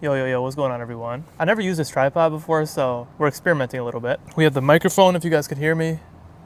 Yo, what's going on, everyone? I never used this tripod before, so we're experimenting a little bit. We have the microphone, if you guys could hear me,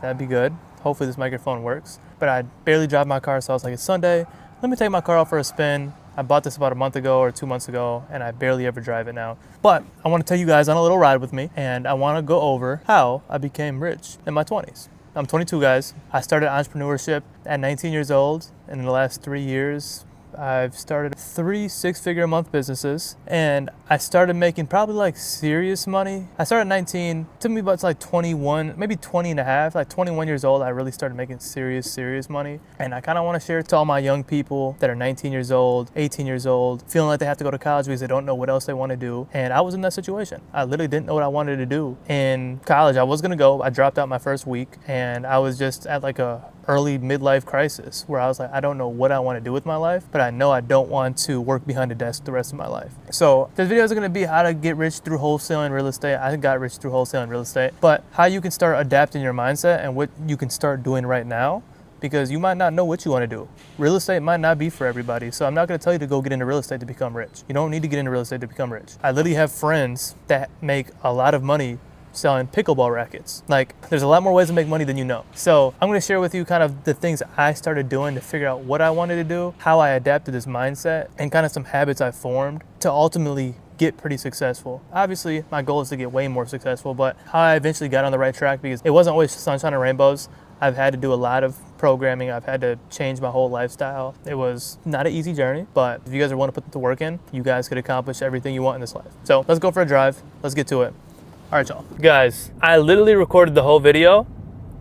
that'd be good. Hopefully this microphone works. But I barely drive my car, so I was like, it's Sunday, let me take my car out for a spin. I bought this about a month ago or 2 months ago, and I barely ever drive it now. But I want to take you guys on a little ride with me, and I want to go over how I became rich in my 20s. I'm 22, guys. I started entrepreneurship at 19 years old, and in the last 3 years, I've started 3 six-figure a month businesses, and I started making probably like serious money. I started at 19, took me about like 21, maybe 20 and a half, like 21 years old, I really started making serious money. And I kind of want to share it to all my young people that are 19 years old, 18 years old, feeling like they have to go to college because they don't know what else they want to do. And I was in that situation. I literally didn't know what I wanted to do. In college, I was going to go. I dropped out my first week, and I was just at like a early midlife crisis where I was like, I don't know what I want to do with my life, but I know I don't want to work behind a desk the rest of my life. So this video is going to be how to get rich through wholesaling real estate. I got rich through wholesaling real estate, but how you can start adapting your mindset and what you can start doing right now, because you might not know what you want to do. Real estate might not be for everybody. So I'm not going to tell you to go get into real estate to become rich. You don't need to get into real estate to become rich. I literally have friends that make a lot of money selling pickleball rackets. Like, there's a lot more ways to make money than you know. So I'm going to share with you kind of the things I started doing to figure out what I wanted to do, how I adapted this mindset, and kind of some habits I formed to ultimately get pretty successful. Obviously, my goal is to get way more successful, but how I eventually got on the right track, because it wasn't always sunshine and rainbows. I've had to do a lot of programming. I've had to change my whole lifestyle. It was not an easy journey, but if you guys want to put the work in, you guys could accomplish everything you want in this life. So let's go for a drive. Let's get to it. All right, y'all. Guys, I literally recorded the whole video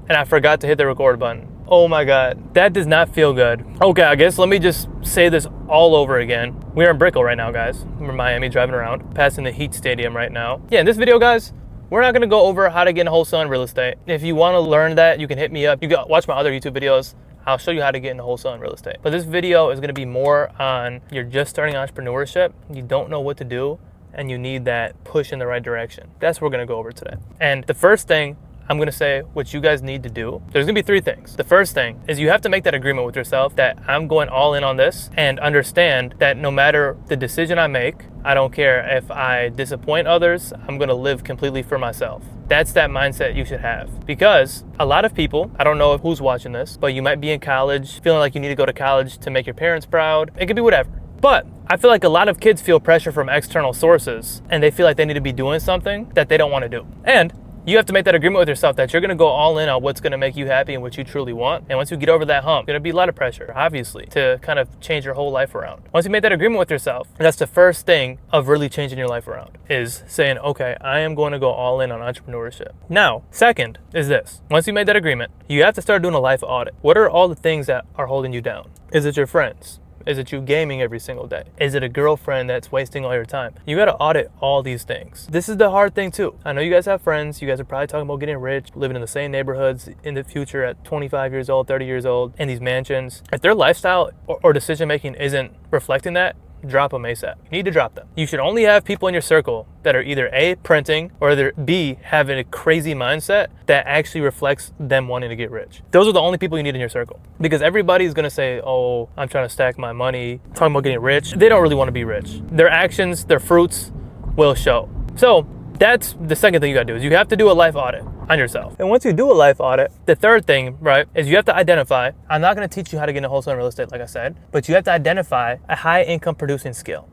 and I forgot to hit the record button. Oh my God, that does not feel good. Okay, I guess let me just say this all over again. We're in Brickell right now, guys. We're in Miami driving around, passing the Heat Stadium right now. Yeah, in this video, guys, we're not gonna go over how to get into wholesaling real estate. If you wanna learn that, you can hit me up. You can watch my other YouTube videos. I'll show you how to get into wholesaling real estate. But this video is gonna be more on you're just starting entrepreneurship, you don't know what to do, and you need that push in the right direction. That's what we're gonna go over today. And the first thing I'm gonna say what you guys need to do, there's gonna be 3 things. The first thing is you have to make that agreement with yourself that I'm going all in on this, and understand that no matter the decision I make, I don't care if I disappoint others, I'm gonna live completely for myself. That's that mindset you should have. Because a lot of people, I don't know who's watching this, but you might be in college, feeling like you need to go to college to make your parents proud. It could be whatever. But I feel like a lot of kids feel pressure from external sources, and they feel like they need to be doing something that they don't want to do. And you have to make that agreement with yourself that you're going to go all in on what's going to make you happy and what you truly want. And once you get over that hump, there's going to be a lot of pressure, obviously, to kind of change your whole life around. Once you make that agreement with yourself, that's the first thing of really changing your life around, is saying, okay, I am going to go all in on entrepreneurship. Now, second is this. Once you made that agreement, you have to start doing a life audit. What are all the things that are holding you down? Is it your friends? Is it you gaming every single day? Is it a girlfriend that's wasting all your time? You gotta audit all these things. This is the hard thing too. I know you guys have friends. You guys are probably talking about getting rich, living in the same neighborhoods in the future at 25 years old, 30 years old, in these mansions. If their lifestyle or decision making isn't reflecting that, drop them ASAP. You need to drop them. You should only have people in your circle that are either A, printing, or either B, having a crazy mindset that actually reflects them wanting to get rich. Those are the only people you need in your circle. Because everybody's gonna say, oh, I'm trying to stack my money, talking about getting rich. They don't really want to be rich. Their actions, their fruits will show. So that's the second thing you gotta do, is you have to do a life audit on yourself. And once you do a life audit, the third thing, right, is you have to identify, I'm not gonna teach you how to get into wholesale real estate, like I said, but you have to identify a high income producing skill.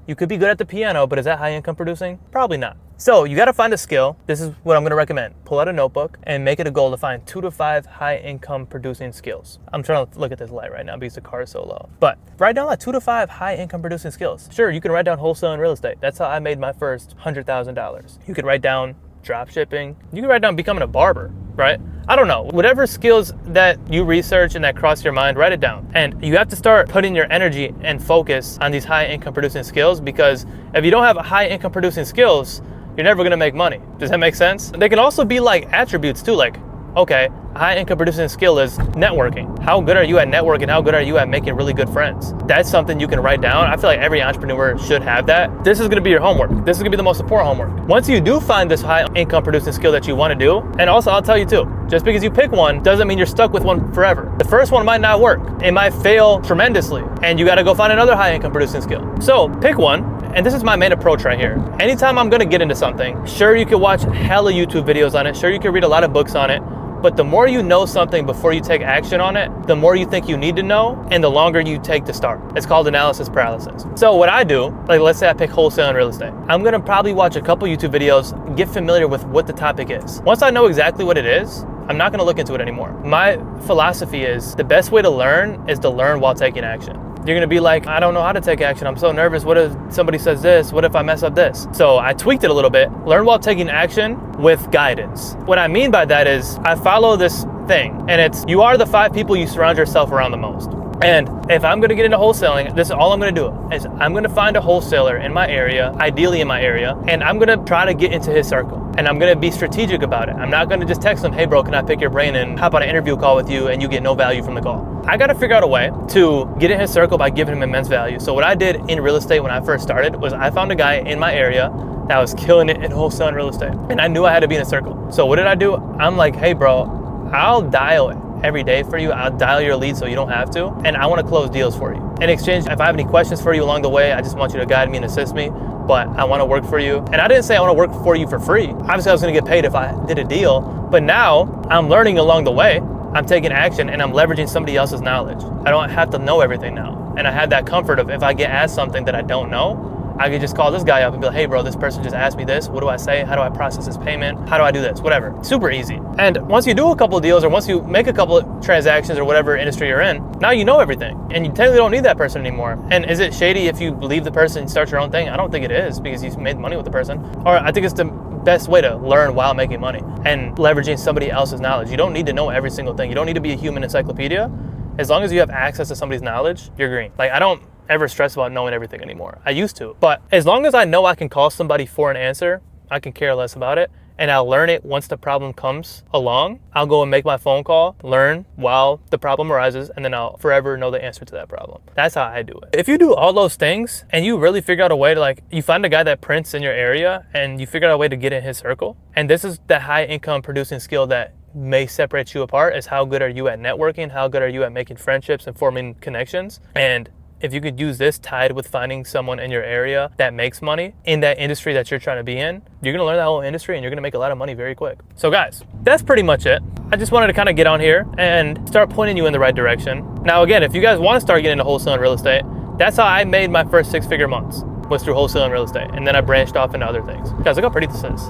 You could be good at the piano, but is that high income producing? Probably not. So you gotta find a skill. This is what I'm gonna recommend. Pull out a notebook and make it a goal to find 2 to 5 high income producing skills. I'm trying to look at this light right now because the car is so low. But write down like 2 to 5 high income producing skills. Sure, you can write down wholesale and real estate. That's how I made my first $100,000. You could write down drop shipping. You can write down becoming a barber, right? I don't know. Whatever skills that you research and that cross your mind, write it down. And you have to start putting your energy and focus on these high income producing skills, because if you don't have high income producing skills, you're never gonna make money. Does that make sense? They can also be like attributes too, like, okay, a high income producing skill is networking. How good are you at networking? How good are you at making really good friends? That's something you can write down. I feel like every entrepreneur should have that. This is gonna be your homework. This is gonna be the most important homework. Once you do find this high income producing skill that you wanna do, and also I'll tell you too, just because you pick one doesn't mean you're stuck with one forever. The first one might not work. It might fail tremendously, and you gotta go find another high income producing skill. So pick one and this is my main approach right here. Anytime I'm gonna get into something, sure, you can watch hella YouTube videos on it, sure, you can read a lot of books on it, but the more you know something before you take action on it, the more you think you need to know, and the longer you take to start. It's called analysis paralysis. So what I do, like let's say I pick wholesale and real estate. I'm gonna probably watch a couple YouTube videos, get familiar with what the topic is. Once I know exactly what it is, I'm not gonna look into it anymore. My philosophy is the best way to learn is to learn while taking action. You're gonna be like, I don't know how to take action. I'm so nervous. What if somebody says this? What if I mess up this? So I tweaked it a little bit. Learn while taking action with guidance. What I mean by that is I follow this thing, and it's you are the 5 people you surround yourself around the most. And if I'm gonna get into wholesaling, this is all I'm gonna do is I'm gonna find a wholesaler in my area, ideally in my area, and I'm gonna try to get into his circle. And I'm gonna be strategic about it. I'm not gonna just text him, hey bro, can I pick your brain and hop on an interview call with you and you get no value from the call. I gotta figure out a way to get in his circle by giving him immense value. So what I did in real estate when I first started was I found a guy in my area that was killing it in wholesale and real estate. And I knew I had to be in a circle. So what did I do? I'm like, hey bro, I'll dial it every day for you. I'll dial your lead so you don't have to. And I want to close deals for you. In exchange, if I have any questions for you along the way, I just want you to guide me and assist me. But I want to work for you. And I didn't say I want to work for you for free. Obviously, I was going to get paid if I did a deal. But now I'm learning along the way. I'm taking action and I'm leveraging somebody else's knowledge. I don't have to know everything now. And I had that comfort of if I get asked something that I don't know, I could just call this guy up and be like, hey bro, this person just asked me this. What do I say? How do I process this payment? How do I do this? Whatever. Super easy. And once you do a couple of deals or once you make a couple of transactions or whatever industry you're in, now you know everything. And you technically don't need that person anymore. And is it shady if you leave the person and start your own thing? I don't think it is because you've made money with the person. Or I think it's the best way to learn while making money and leveraging somebody else's knowledge. You don't need to know every single thing. You don't need to be a human encyclopedia. As long as you have access to somebody's knowledge, you're green. Like I don't ever stress about knowing everything anymore. I used to, but as long as I know I can call somebody for an answer, I can care less about it. And I'll learn it once the problem comes along. I'll go and make my phone call, learn while the problem arises, and then I'll forever know the answer to that problem. That's how I do it. If you do all those things and you really figure out a way to like, you find a guy that prints in your area and you figure out a way to get in his circle. And this is the high income producing skill that may separate you apart is how good are you at networking? How good are you at making friendships and forming connections? And if you could use this tied with finding someone in your area that makes money in that industry that you're trying to be in, you're gonna learn that whole industry and you're gonna make a lot of money very quick. So guys, that's pretty much it. I just wanted to kind of get on here and start pointing you in the right direction. Now again, if you guys want to start getting into wholesale and real estate, that's how I made my first 6-figure months, was through wholesale and real estate. And then I branched off into other things. Guys, look how pretty this is.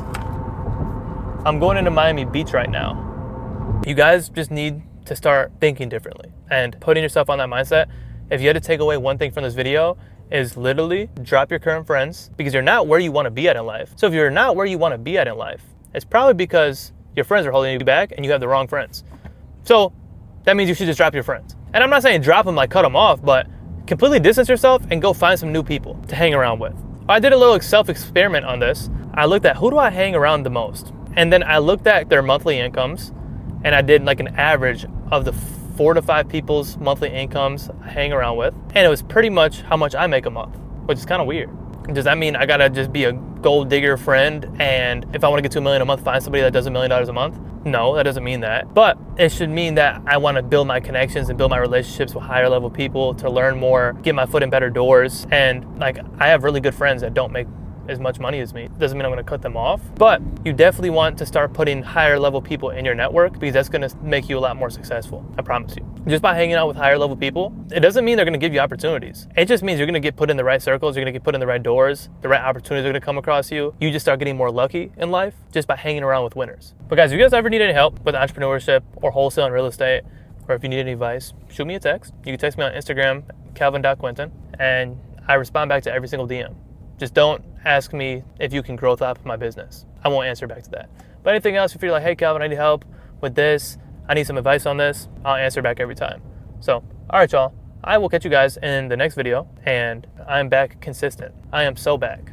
I'm going into Miami Beach right now. You guys just need to start thinking differently and putting yourself on that mindset. If you had to take away one thing from this video, is literally drop your current friends because you're not where you want to be at in life. So if you're not where you want to be at in life, it's probably because your friends are holding you back and you have the wrong friends. So that means you should just drop your friends. And I'm not saying drop them like cut them off, but completely distance yourself and go find some new people to hang around with. I did a little self-experiment on this. I looked at who do I hang around the most? And then I looked at their monthly incomes and I did like an average of the 4 to 5 people's monthly incomes I hang around with. And it was pretty much how much I make a month, which is kind of weird. Does that mean I gotta just be a gold digger friend and if I want to get to $1 million a month, find somebody that does $1 million a month? No, that doesn't mean that. But it should mean that I want to build my connections and build my relationships with higher level people to learn more, get my foot in better doors. And like I have really good friends that don't make as much money as me. Doesn't mean I'm gonna cut them off, but you definitely want to start putting higher level people in your network because that's gonna make you a lot more successful, I promise you. Just by hanging out with higher level people, it doesn't mean they're gonna give you opportunities. It just means you're gonna get put in the right circles, you're gonna get put in the right doors, the right opportunities are gonna come across you. You just start getting more lucky in life just by hanging around with winners. But guys, if you guys ever need any help with entrepreneurship or wholesale and real estate, or if you need any advice, shoot me a text. You can text me on Instagram, calvin.quinton, and I respond back to every single DM. Just don't ask me if you can growth up my business. I won't answer back to that. But anything else, if you're like, hey Calvin, I need help with this, I need some advice on this, I'll answer back every time. So, all right, y'all. I will catch you guys in the next video, and I'm back consistent. I am so back.